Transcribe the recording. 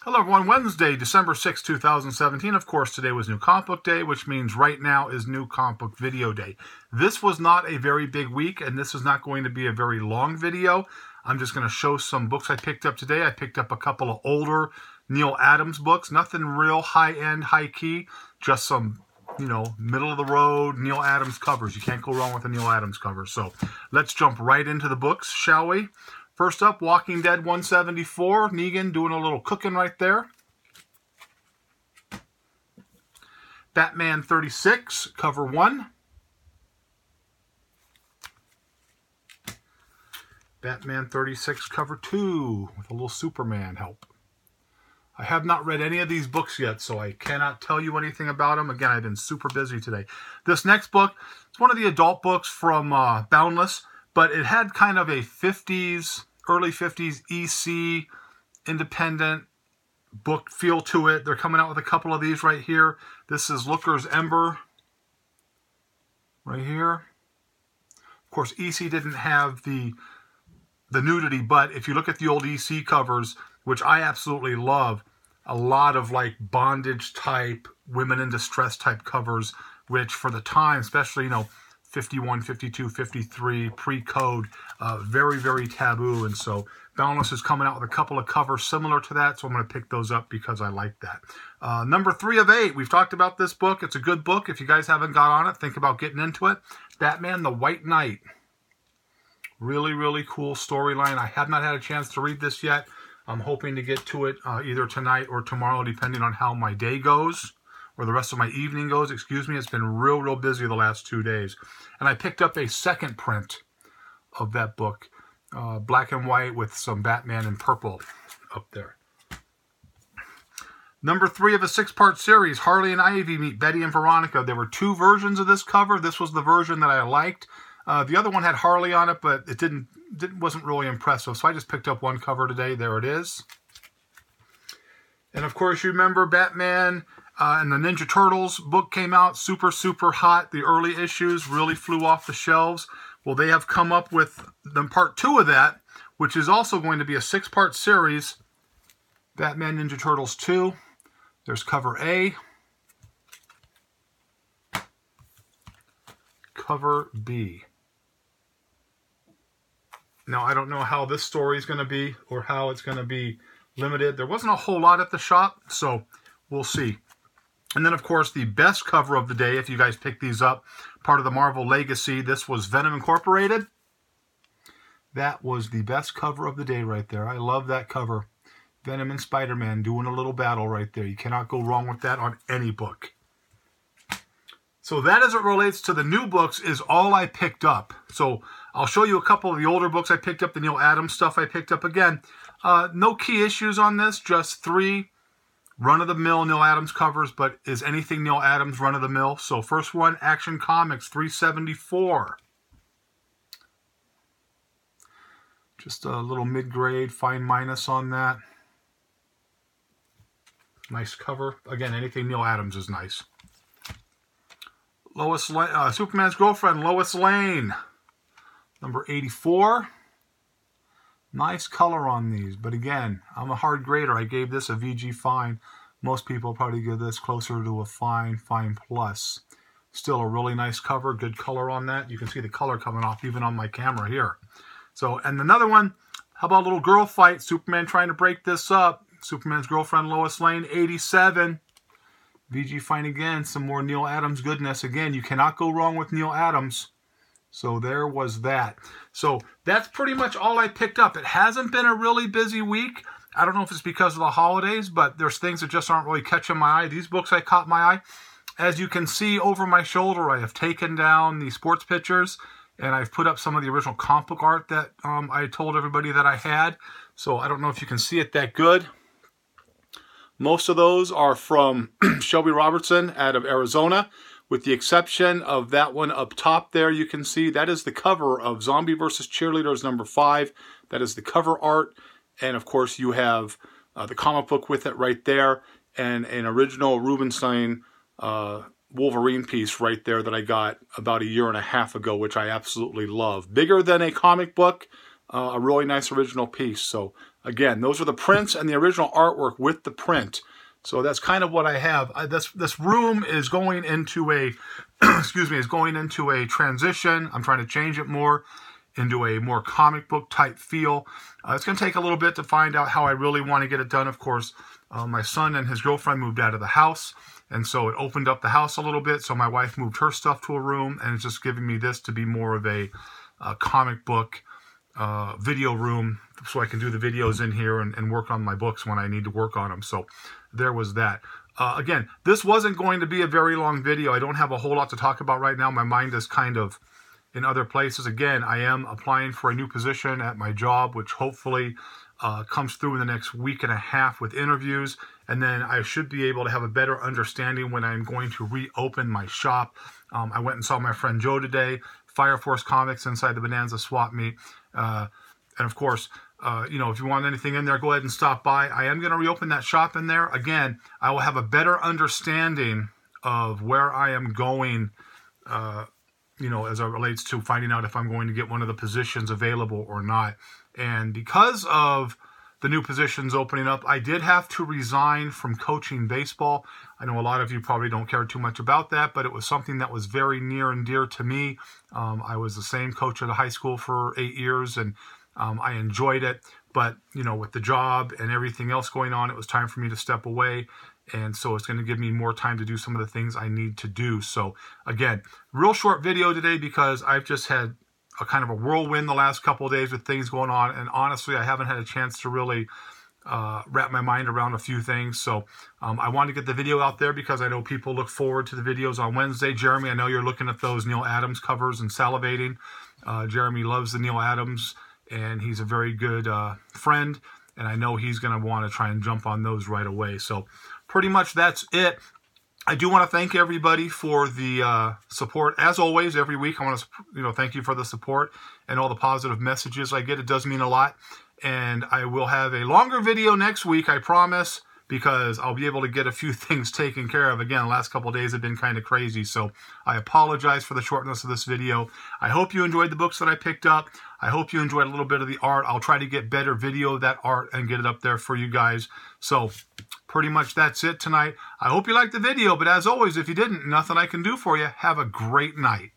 Hello everyone, Wednesday, December 6, 2017. Of course, today was New Comic Book Day, which means right now is New Comic Book Video Day. This was not a very big week, and this is not going to be a very long video. I'm just going to show some books I picked up today. I picked up a couple of older Neal Adams books. Nothing real high-end, high-key, just some, middle-of-the-road Neal Adams covers. You can't go wrong with a Neal Adams cover. So let's jump right into the books, shall we? First up, Walking Dead 174. Negan doing a little cooking right there. Batman 36, cover 1. Batman 36, cover 2, with a little Superman help. I have not read any of these books yet, so I cannot tell you anything about them. Again, I've been super busy today. This next book, it's one of the adult books from Boundless, but it had kind of a 50s, early 50s EC independent book feel to it. They're coming out with a couple of these right here. This is Looker's Ember right here. Of course, EC didn't have the nudity, but if you look at the old EC covers, which I absolutely love, a lot of like bondage type, women in distress type covers, which for the time, especially, 51, 52, 53, pre-code, very, very taboo. And so Boundless is coming out with a couple of covers similar to that, so I'm going to pick those up because I like that. Number 3 of 8, we've talked about this book. It's a good book. If you guys haven't got on it, think about getting into it. Batman the White Knight. Really, really cool storyline. I have not had a chance to read this yet. I'm hoping to get to it either tonight or tomorrow, depending on how my day goes, or the rest of my evening goes, excuse me. It's been real, real busy the last 2 days. And I picked up a second print of that book, black and white with some Batman in purple up there. Number 3 of a 6-part series, Harley and Ivy Meet Betty and Veronica. There were 2 versions of this cover. This was the version that I liked. The other one had Harley on it, but it wasn't really impressive. So I just picked up one cover today. There it is. And of course, you remember Batman and the Ninja Turtles book came out, super, super hot. The early issues really flew off the shelves. Well, they have come up with part 2 of that, which is also going to be a 6-part series. Batman Ninja Turtles 2. There's cover A. Cover B. Now, I don't know how this story is going to be or how it's going to be limited. There wasn't a whole lot at the shop, so we'll see. And then, of course, the best cover of the day, if you guys pick these up, part of the Marvel Legacy, this was Venom Incorporated. That was the best cover of the day right there. I love that cover. Venom and Spider-Man doing a little battle right there. You cannot go wrong with that on any book. So that, as it relates to the new books, is all I picked up. So I'll show you a couple of the older books I picked up, the Neal Adams stuff I picked up. Again, no key issues on this, just 3 run-of-the-mill Neal Adams covers, but is anything Neal Adams run-of-the-mill? So first one, Action Comics 374. Just a little mid-grade, fine minus on that. Nice cover. Again, anything Neal Adams is nice. Superman's Girlfriend, Lois Lane. Number 84. Nice color on these, but again, I'm a hard grader. I gave this a VG fine. Most people probably give this closer to a fine plus. Still a really nice cover, good color on that. You can see the color coming off even on my camera here. So, and another one, how about a little girl fight? Superman trying to break this up. Superman's Girlfriend, Lois Lane, 87. VG fine again, some more Neal Adams goodness. Again, you cannot go wrong with Neal Adams. So there was that. So that's pretty much all I picked up. It hasn't been a really busy week. I don't know if it's because of the holidays, but there's things that just aren't really catching my eye. These books I caught my eye. As you can see over my shoulder, I have taken down the sports pictures, and I've put up some of the original comic book art that I told everybody that I had. So I don't know if you can see it that good. Most of those are from Shelby Robertson out of Arizona, with the exception of that one up top there. You can see that is the cover of Zombie vs. Cheerleaders number 5. That is the cover art. And of course you have the comic book with it right there, and an original Rubenstein Wolverine piece right there that I got about 1.5 years ago, which I absolutely love. Bigger than a comic book, a really nice original piece. So again, those are the prints and the original artwork with the print. So that's kind of what I have. This room is going into a, excuse me, is going into a transition. I'm trying to change it more into a more comic book type feel. It's going to take a little bit to find out how I really want to get it done. Of course, my son and his girlfriend moved out of the house, and so it opened up the house a little bit. So my wife moved her stuff to a room, and it's just giving me this to be more of a comic book video room, so I can do the videos in here and work on my books when I need to work on them. So there was that. Again, this wasn't going to be a very long video. I don't have a whole lot to talk about right now. My mind is kind of in other places. Again, I am applying for a new position at my job, which hopefully comes through in the next week and a half with interviews. And then I should be able to have a better understanding when I'm going to reopen my shop. I went and saw my friend Joe today, Fire Force Comics inside the Bonanza Swap Meet. And of course, you know, if you want anything in there, go ahead and stop by. I am going to reopen that shop in there. Again, I will have a better understanding of where I am going, you know, as it relates to finding out if I'm going to get one of the positions available or not. And because of the new positions opening up, I did have to resign from coaching baseball. I know a lot of you probably don't care too much about that, but it was something that was very near and dear to me. I was the same coach at the high school for 8 years, and I enjoyed it. But, you know, with the job and everything else going on, it was time for me to step away. And so it's going to give me more time to do some of the things I need to do. So again, real short video today because I've just had a kind of a whirlwind the last couple of days with things going on. And honestly, I haven't had a chance to really wrap my mind around a few things. So I want to get the video out there because I know people look forward to the videos on Wednesday. Jeremy, I know you're looking at those Neal Adams covers and salivating. Jeremy loves the Neal Adams, and he's a very good friend. And I know he's going to want to try and jump on those right away. So pretty much that's it. I do want to thank everybody for the support. As always, every week I want to thank you for the support and all the positive messages I get. It does mean a lot. And I will have a longer video next week, I promise, because I'll be able to get a few things taken care of. Again, the last couple of days have been kind of crazy, so I apologize for the shortness of this video. I hope you enjoyed the books that I picked up. I hope you enjoyed a little bit of the art. I'll try to get better video of that art and get it up there for you guys. So pretty much that's it tonight. I hope you liked the video, but as always, if you didn't, nothing I can do for you. Have a great night.